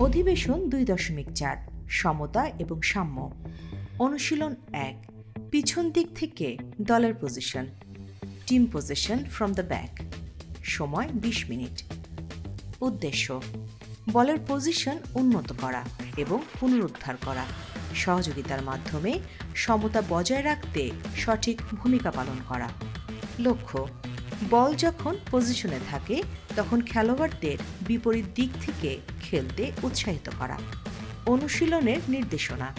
অধিবেশন 2.4 সমতা এবং সাম্য। অনুশীলন 1 পিছন দিক থেকে দলের position, team position from the back. সময় 20 মিনিট। উদ্দেশ্য বলের পজিশন উন্নত করা এবং পুনরুদ্ধার করা, সহযোগিতার মাধ্যমে সমতা বজায় রাখতে সঠিক ভূমিকা পালন করা। লক্ষ্য বল যখন পজিশনে থাকে তখন খেলোয়াড়দের বিপরীত দিক থেকে খেলতে উৎসাহিত করা। অনুশীলনের নির্দেশনা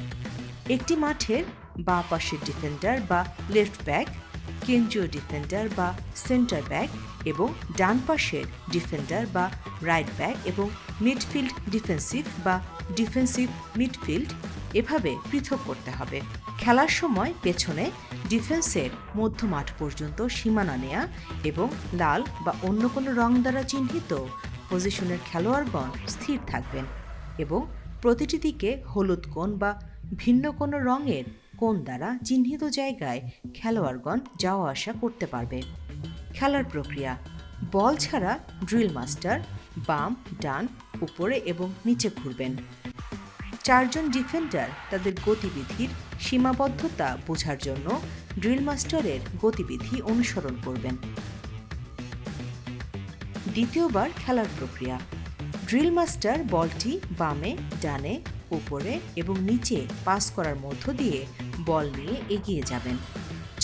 একটি মাঠের বাঁ পাশের ডিফেন্ডার বা লেফট ব্যাক, কেন্দ্রীয় ডিফেন্ডার বা সেন্টার ব্যাক এবং ডান পাশের ডিফেন্ডার বা রাইট ব্যাক এবং মিডফিল্ড ডিফেন্সিভ বা ডিফেন্সিভ মিডফিল্ড এভাবে পৃথক করতে হবে। খেলার সময় পেছনে ডিফেন্সের মধ্যমাঠ পর্যন্ত সীমানা নেয়া এবং লাল বা অন্য কোনো রং দ্বারা চিহ্নিত পজিশনের খেলোয়াড়গণ স্থির থাকবেন এবং প্রতিটি দিকে হলুদ কোণ বা ভিন্ন কোনো রঙের কোণ দ্বারা চিহ্নিত জায়গায় খেলোয়াড়গণ যাওয়া আসা করতে পারবে। খেলার প্রক্রিয়া বল ছাড়া ড্রিল মাস্টার বাম, ডান, উপরে এবং নিচে ঘুরবেন। 4 জন ডিফেন্ডার তাদের গতিবিধির সীমাবদ্ধতা বোঝার জন্য ড্রিল মাস্টারের গতিবিধি অনুসরণ করবেন। দ্বিতীয়বার খেলার প্রক্রিয়া ড্রিল মাস্টার বলটি বামে, ডানে, উপরে এবং নিচে পাস করার মধ্য দিয়ে বল নিয়ে এগিয়ে যাবেন।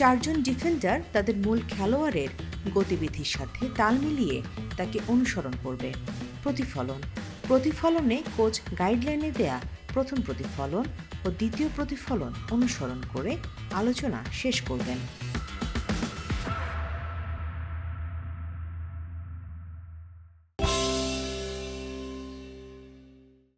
4 জন ডিফেন্ডার তাদের মূল খেলোয়াড়ের গতিবিধির সাথে তাল মিলিয়ে তাকে অনুসরণ করবে। প্রতিফলনে কোচ গাইডলাইনে দেয়া প্রথম প্রতিফলন ও দ্বিতীয় প্রতিফলন অনুসরণ করে আলোচনা শেষ করবেন।